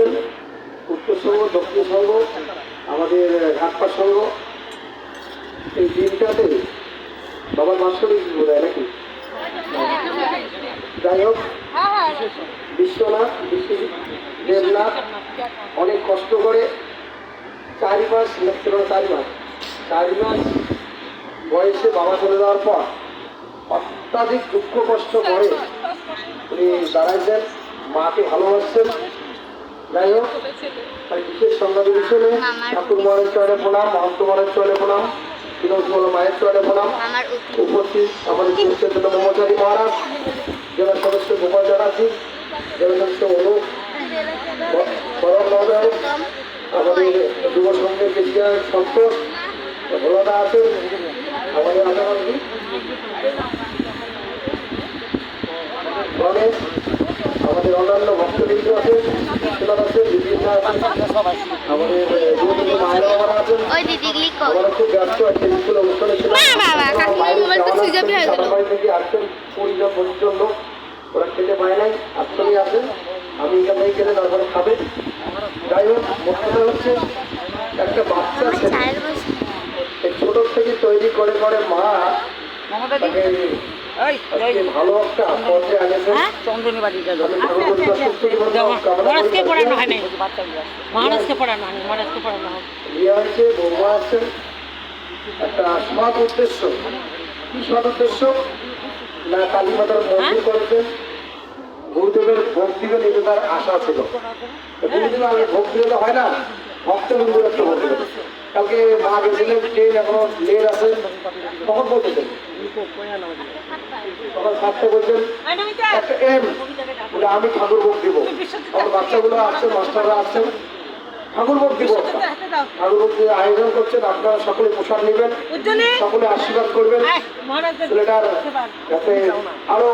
আছেন উত্তর সংঘ, দক্ষিণ সংঘ, আমাদের ঘাটপাট সংঘ। এই দিনটাতে বাবার বাৎসরিক বোধ হয় নাকি? যাই হোক, বিশ্বনাথ দেবনাথ অনেক কষ্ট করে 4 মাস বয়সে বাবা চলে যাওয়ার পর অত্যাধিক দুঃখ কষ্ট করে উনি দাঁড়াইছেন, মাকে ভালোবাসছেন। যাই হোক, তাই বিশেষ সংবাদ হিসেবে ঠাকুর মহারাজ চরণে প্রণাম, মহন্ত মহারাজ চরণে প্রণাম, বিনোদ মায়ের চরণে প্রণাম। উপস্থিত আমাদের চৈতন্য ব্রহ্মচারী মহারাজ, জেলা সদস্য গোপাল চ্যাটার্জি, জেলা সদস্য অনুপ বরণ মহোদয়, আমাদের যুব সংঘের প্রেসিডেন্ট সন্তোষ ভোলাদা আছেন, আমাদের আদালতী গণেশ, আমাদের অন্যান্য ভক্তবৃন্দ আছেন, আছেন বিভিন্ন আমাদের মায়েরা আছেন। আমরা খুব ব্যস্ত একটা স্কুল অনুষ্ঠানে ছিলাম, থেকে আসছেন পরিজন লোক, ওরা খেতে পায় নাই, আসলেই আসেন, আমি এখান থেকে গেলে তারপরে খাবে। যাই হোক, মোটটা হচ্ছে একটা বাচ্চা ছেলে এই ছোট থেকে তৈরি করে করে মা তাকে ভালো একটা পর্যায়ে আনেছেন। বিয়ে হয়েছে, বৌমা আছেন, একটা সৎ উদ্দেশ্য। কি সৎ উদ্দেশ্য? না কালী মাতার মন্দির করেছেন, গুরুদেবের ভোগ দিবে নিতে তার আশা ছিল। গুরুদেব আমি ভোগ দিলে তো হয় না, ভক্তবিন্দুর একটা ভোগ দিল। কালকে মা গেছিলেন, ট্রেন এখনো লেট আছে, তখন বলতেছেন তখন থাকতে বলছেন একটা এম বলে আমি ঠাকুর ভোগ দিব। আমার বাচ্চাগুলো আসছেন, মাস্টাররা আসছেন, ঠাকুর ভোগ দিব। ঠাকুর ভোগ দিয়ে আয়োজন করছেন, আপনারা সকলে প্রসাদ নেবেন, সকলে আশীর্বাদ করবেন ছেলেটার যাতে আরো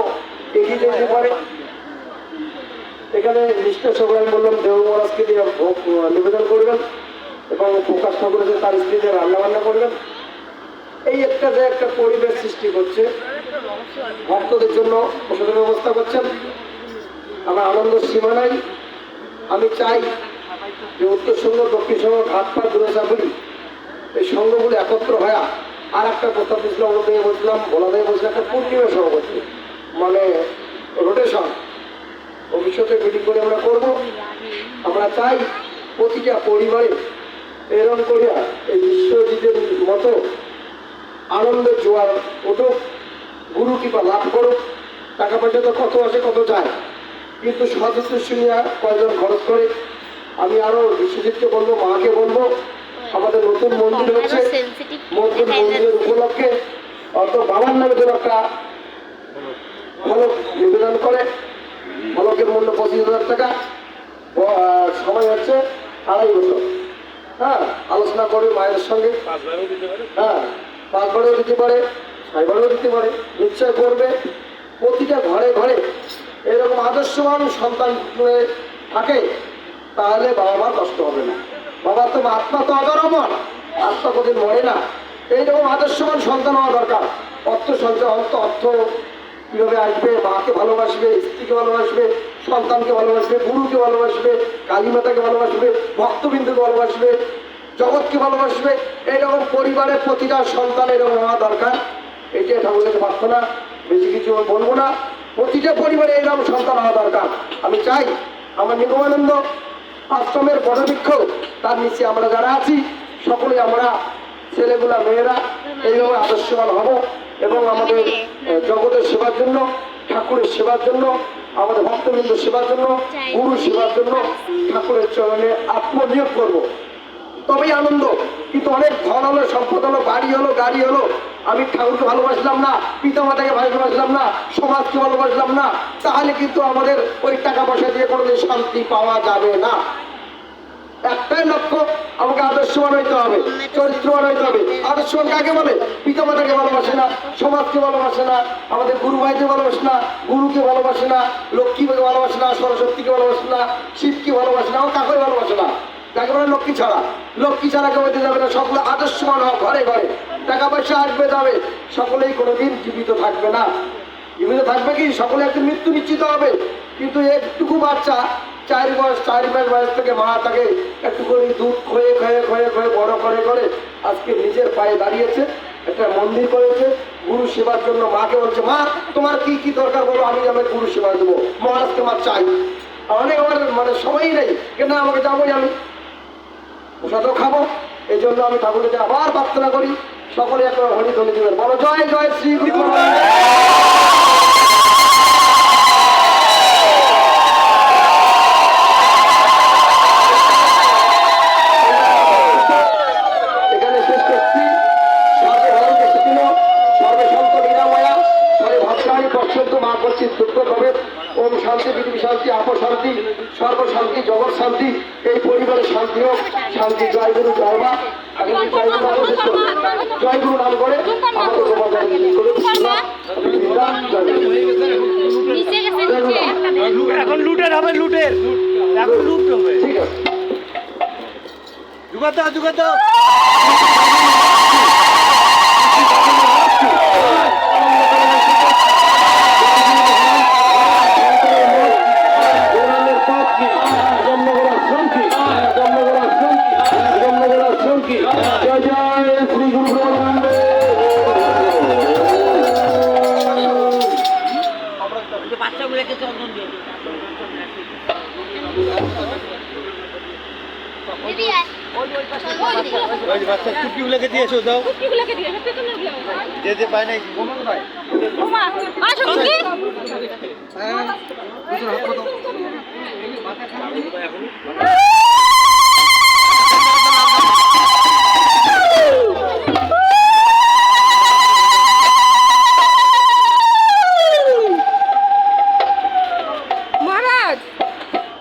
এগিয়ে যেতে পারে। এখানে নিষ্ঠা সবাই আমি বললাম দেব মহারাজকে দিয়ে ভোগ নিবেদন করবেন এবং প্রকাশ ঠাকুরকে তার স্ত্রীদের রান্না বান্না করবেন। এই একটা যে একটা পরিবেশ সৃষ্টি করছে, ভক্তদের জন্য প্রসাদের ব্যবস্থা করছেন, আমার আনন্দ সীমা নাই। আমি চাই যে উত্তর সংঘ, দক্ষিণ সংঘ, ঘাটপাট, দুরাচাপুরি এই সংঘগুলো একত্র হয়ে আর একটা প্রস্তাব দিয়েছিলাম, অনুদায় বলছিলাম, ভোলাদায় বলছিলাম, একটা পূর্ণিমা সভা করছি, মানে রোটেশন ভবিষ্যতে মিটিং করে আমরা করব। আমরা চাই প্রতিটা পরিবারে এরকম করিয়া এই বিশ্বজিতের মতো আনন্দের জোয়ার উঠুক, গুরু কৃপা লাভ করুক। টাকা পয়সা তো কত আসে কত যায়, কিন্তু সদস্য নিয়ে কয়জন খরচ করে। আমি আরো বিশ্বজিৎকে বলবো, মাকে বলবো, আমাদের নতুন মন্দির হচ্ছে, মন্দিরের উপলক্ষে অত বাবার নামে যেন একটা ফলক নিবেদন করে। ফলকের মূল্য 25,000 টাকা, সময় হচ্ছে 2.5 বছর। হ্যাঁ, আলোচনা করবে মায়ের সঙ্গে, হ্যাঁ 5 বারেও দিতে পারে, 6 বারেও দিতে পারে, নিশ্চয় করবে। প্রতিটা ঘরে ঘরে এরকম আদর্শবান সন্তান থাকে, তাহলে বাবা মা কষ্ট হবে না। বাবা তো আত্মা তো অদরমন, আত্মা কোনদিন মরে না। এইরকম আদর্শবান সন্তান হওয়া দরকার। অর্থ সঞ্চয়, অর্থ কিভাবে আসবে, মাকে ভালোবাসবে, স্ত্রীকে ভালোবাসবে, সন্তানকে ভালোবাসবে, গুরুকে ভালোবাসবে, কালী মাতাকে ভালোবাসবে, ভক্তবিন্দুকে ভালোবাসবে, জগৎকে ভালোবাসবে। এইরকম পরিবারের প্রতিটা সন্তান এরকম হওয়া দরকার। এইটাই ঠাকুরের প্রার্থনা, বেশি কিছু বলবো না। প্রতিটা পরিবারে এইরকম সন্তান হওয়া দরকার। আমি চাই আমার নিগমানন্দ আশ্রমের বড়বৃক্ষ, তার নিচে আমরা যারা আছি সকলে আমরা ছেলেগুলা মেয়েরা এইভাবে আদর্শবান হব এবং আমাদের জগতের সেবার জন্য, ঠাকুরের সেবার জন্য, আমাদের ভক্তবৃন্দ সেবার জন্য, গুরু সেবার জন্য ঠাকুরের চরণে আত্মনিয়োগ করব। তবেই আনন্দ। কিন্তু অনেক ধন হলো, সম্পদ হলো, বাড়ি হলো, গাড়ি হলো, আমি ঠাকুরকে ভালোবাসলাম না, পিতা মাতাকে ভালোবাসলাম না, সমাজকে ভালোবাসলাম না, তাহলে কিন্তু আমাদের ওই টাকা পয়সা দিয়ে কোনোদিন শান্তি পাওয়া যাবে না। একটাই লক্ষ্য, আমাকে আদর্শবান হইতে হবে, চরিত্রবান হইতে হবে। আদর্শবান কাকে বলে? পিতা মাতাকে ভালোবাসে না, সমাজকে ভালোবাসে না, আমাদের গুরু ভাইকে ভালোবাসে না, গুরুকে ভালোবাসে না, লক্ষ্মীকে ভালোবাসে না, সরস্বতীকে ভালোবাসে না, শিবকে ভালোবাসে না, আমার কাকে ভালোবাসে না। যাকে বলে লক্ষ্মী ছাড়া, লক্ষ্মী ছাড়া কেউ হইতে যাবে না। সকলে আদর্শবান হওয়া, ঘরে ঘরে টাকা পয়সা আসবে যাবে, সকলেই কোনোদিন জীবিত থাকবে না। জীবিত থাকবে কি? সকলে একদিন মৃত্যু নিশ্চিত হবে। কিন্তু একটুকু বাচ্চা 4 মাস বয়স থেকে মা তাকে একটু করে দুধ খয়ে বড় করে আজকে নিজের পায়ে দাঁড়িয়েছে, একটা মন্দির করেছে, গুরু সেবার জন্য মাকে বলছে, মা তোমার কি কি দরকার বলো, আমি গুরু সেবা দেবো, মহারাজ তোমার চাই। অনেক আমার মানে সবাই নেই কেন, আমাকে যাবোই, আমি প্রসাদও খাবো। এই জন্য আমি ঠাকুরকে আবার প্রার্থনা করি, সকলে একটা হরিধ্বনি দিবেন, বলো জয় জয় শ্রী গুরু। এখানে শেষ করছি, সর্বভারতে সুখিন সর্বসন্ত নিরাময়া পরে ভদ্রাণী পশ্চান্ত মা করছি দুঃখ কবে। ওম শান্তি পৃথিবী শান্তি আপ শান্তি সর্বশান্তি জগৎ শান্তি, এই পরিবারের শান্তি হোক, শান্তি। জয় গুরু জয় মা। জয় গুরু নাম করে আমাকে এখন লুটের হবে, লুটের এখন লুট হবে। ঠিক আছে, যুগাতো জয় জয় শ্রী গুরু বাচ্চাগুলোকে চন্দন দিয়ে বাচ্চা টুপিগুলোকে দিয়েছো, দাও যেতে পায় নাই।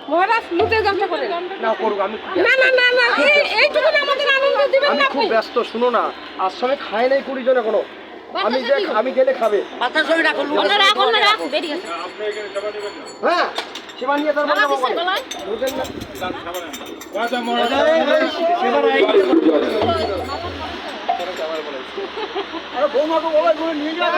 মহারাজ লুটের গামছা করে না করবো, আমি না এইটুকু আমাদের আনন্দ দিবেন আমি না খুব আপনি। ব্যস্ত, শুনো না, আজ সময় খায় নাই 20 জনে কোনো, আমি গেলে খাবে। মাথার সঙ্গে রাখো, রাখ বেরিয়ে গেছে হ্যাঁ সেবা নিয়ে তার আমার পিছের গলায় বুঝেন না। আরে বৌমাকে বলো নিয়ে যাও।